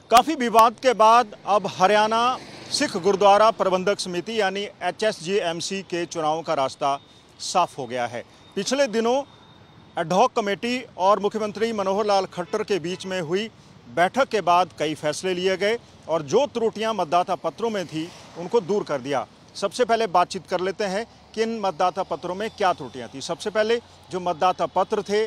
काफ़ी विवाद के बाद अब हरियाणा सिख गुरुद्वारा प्रबंधक समिति यानी HSGMC के चुनावों का रास्ता साफ हो गया है। पिछले दिनों एडहॉक कमेटी और मुख्यमंत्री मनोहर लाल खट्टर के बीच में हुई बैठक के बाद कई फैसले लिए गए और जो त्रुटियां मतदाता पत्रों में थी उनको दूर कर दिया। सबसे पहले बातचीत कर लेते हैं कि इन मतदाता पत्रों में क्या त्रुटियां थी। सबसे पहले जो मतदाता पत्र थे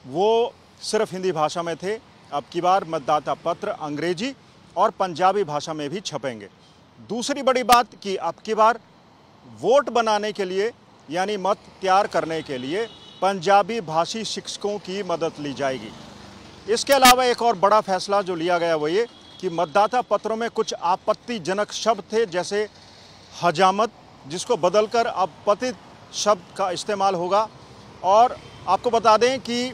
वो सिर्फ हिंदी भाषा में थे। अब की बार मतदाता पत्र अंग्रेजी और पंजाबी भाषा में भी छपेंगे। दूसरी बड़ी बात कि अब की बार वोट बनाने के लिए यानी मत तैयार करने के लिए पंजाबी भाषी शिक्षकों की मदद ली जाएगी। इसके अलावा एक और बड़ा फैसला जो लिया गया वो ये कि मतदाता पत्रों में कुछ आपत्तिजनक शब्द थे, जैसे हजामत, जिसको बदलकर अब पतित शब्द का इस्तेमाल होगा। और आपको बता दें कि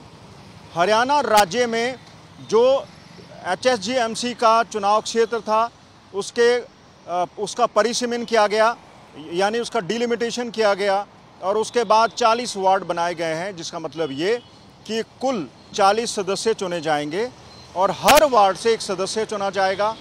हरियाणा राज्य में जो HSGMC का चुनाव क्षेत्र था उसका परिसीमन किया गया, यानी उसका डिलिमिटेशन किया गया और उसके बाद 40 वार्ड बनाए गए हैं, जिसका मतलब ये कि कुल 40 सदस्य चुने जाएंगे और हर वार्ड से एक सदस्य चुना जाएगा।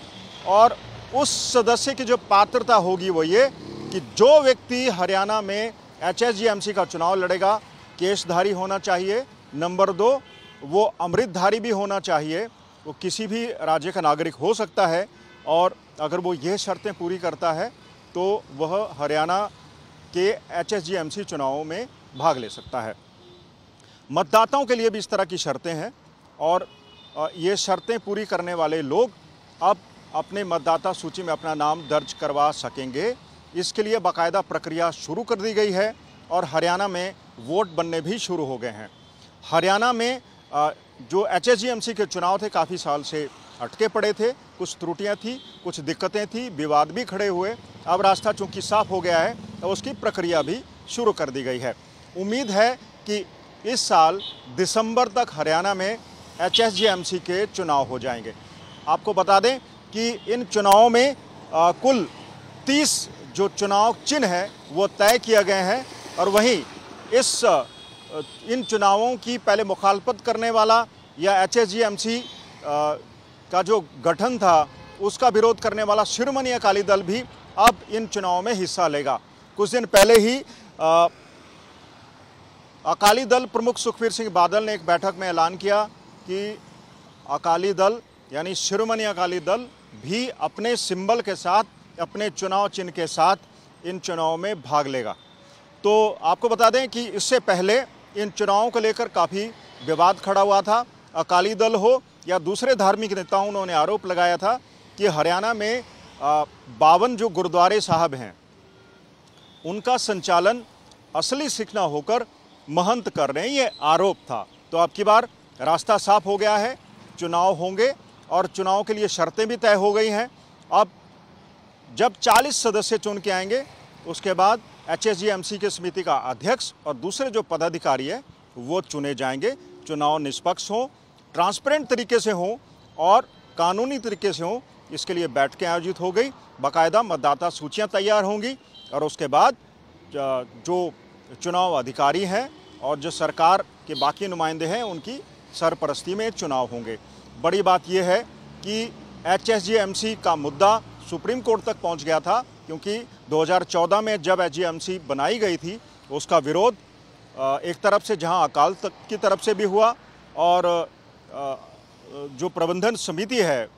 और उस सदस्य की जो पात्रता होगी वो ये कि जो व्यक्ति हरियाणा में HSGMC का चुनाव लड़ेगा केशधारी होना चाहिए। नंबर 2, वो अमृतधारी भी होना चाहिए। वो किसी भी राज्य का नागरिक हो सकता है और अगर वो ये शर्तें पूरी करता है तो वह हरियाणा के HSGMC चुनावों में भाग ले सकता है। मतदाताओं के लिए भी इस तरह की शर्तें हैं और ये शर्तें पूरी करने वाले लोग अब अपने मतदाता सूची में अपना नाम दर्ज करवा सकेंगे। इसके लिए बाकायदा प्रक्रिया शुरू कर दी गई है और हरियाणा में वोट बनने भी शुरू हो गए हैं। हरियाणा में जो HSGMC के चुनाव थे काफ़ी साल से अटके पड़े थे, कुछ त्रुटियां थी, कुछ दिक्कतें थी, विवाद भी खड़े हुए। अब रास्ता चूंकि साफ हो गया है तो उसकी प्रक्रिया भी शुरू कर दी गई है। उम्मीद है कि इस साल दिसंबर तक हरियाणा में HSGMC के चुनाव हो जाएंगे। आपको बता दें कि इन चुनावों में कुल 30 जो चुनाव चिन्ह है वो तय किए गए हैं और वहीं इन चुनावों की पहले मुखालफत करने वाला या HSGMC का जो गठन था उसका विरोध करने वाला शिरोमणि अकाली दल भी अब इन चुनावों में हिस्सा लेगा। कुछ दिन पहले ही अकाली दल प्रमुख सुखबीर सिंह बादल ने एक बैठक में ऐलान किया कि अकाली दल यानी शिरोमणि अकाली दल भी अपने सिंबल के साथ, अपने चुनाव चिन्ह के साथ इन चुनावों में भाग लेगा। तो आपको बता दें कि इससे पहले इन चुनावों को लेकर काफ़ी विवाद खड़ा हुआ था। अकाली दल हो या दूसरे धार्मिक नेताओं, उन्होंने आरोप लगाया था कि हरियाणा में 52 जो गुरुद्वारे साहब हैं उनका संचालन असली सिख ना होकर महंत कर रहे हैं, ये आरोप था। तो अब की बार रास्ता साफ हो गया है, चुनाव होंगे और चुनाव के लिए शर्तें भी तय हो गई हैं। अब जब 40 सदस्य चुन के आएंगे उसके बाद HSGMC के समिति का अध्यक्ष और दूसरे जो पदाधिकारी है वो चुने जाएंगे। चुनाव निष्पक्ष हों, ट्रांसपेरेंट तरीके से हों और कानूनी तरीके से हों, इसके लिए बैठकें आयोजित हो गई। बाकायदा मतदाता सूचियां तैयार होंगी और उसके बाद जो चुनाव अधिकारी हैं और जो सरकार के बाकी नुमाइंदे हैं उनकी सरपरस्ती में चुनाव होंगे। बड़ी बात यह है कि HSGMC का मुद्दा सुप्रीम कोर्ट तक पहुंच गया था, क्योंकि 2014 में जब HSGMC बनाई गई थी उसका विरोध एक तरफ से जहां अकाल तख्त की तरफ से भी हुआ और जो प्रबंधन समिति है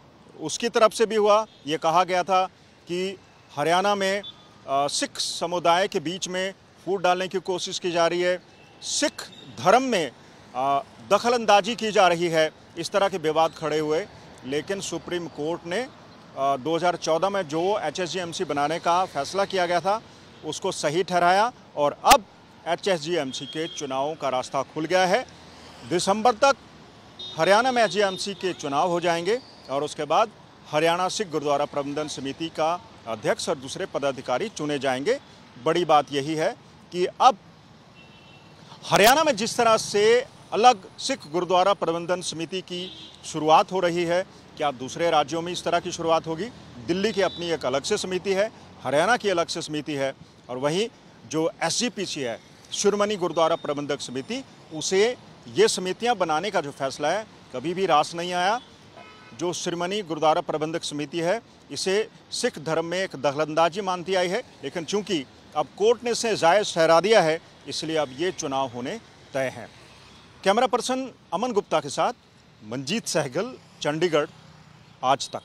उसकी तरफ से भी हुआ। ये कहा गया था कि हरियाणा में सिख समुदाय के बीच में फूट डालने की कोशिश की जा रही है, सिख धर्म में दखलंदाजी की जा रही है, इस तरह के विवाद खड़े हुए। लेकिन सुप्रीम कोर्ट ने 2014 में जो HSGMC बनाने का फैसला किया गया था उसको सही ठहराया और अब HSGMC के चुनावों का रास्ता खुल गया है। दिसंबर तक हरियाणा में HSGMC के चुनाव हो जाएंगे और उसके बाद हरियाणा सिख गुरुद्वारा प्रबंधन समिति का अध्यक्ष और दूसरे पदाधिकारी चुने जाएंगे। बड़ी बात यही है कि अब हरियाणा में जिस तरह से अलग सिख गुरुद्वारा प्रबंधन समिति की शुरुआत हो रही है, क्या दूसरे राज्यों में इस तरह की शुरुआत होगी? दिल्ली की अपनी एक अलग से समिति है, हरियाणा की अलग से समिति है और वहीं जो SGPC है, शिरोमणि गुरुद्वारा प्रबंधक समिति, उसे ये समितियां बनाने का जो फैसला है कभी भी रास नहीं आया। जो श्रोमणी गुरुद्वारा प्रबंधक समिति है, इसे सिख धर्म में एक दखलंदाजी मानती आई है। लेकिन चूंकि अब कोर्ट ने इसे जायज़ ठहरा दिया है, इसलिए अब ये चुनाव होने तय हैं। कैमरा पर्सन अमन गुप्ता के साथ मंजीत सहगल, चंडीगढ़, आज तक।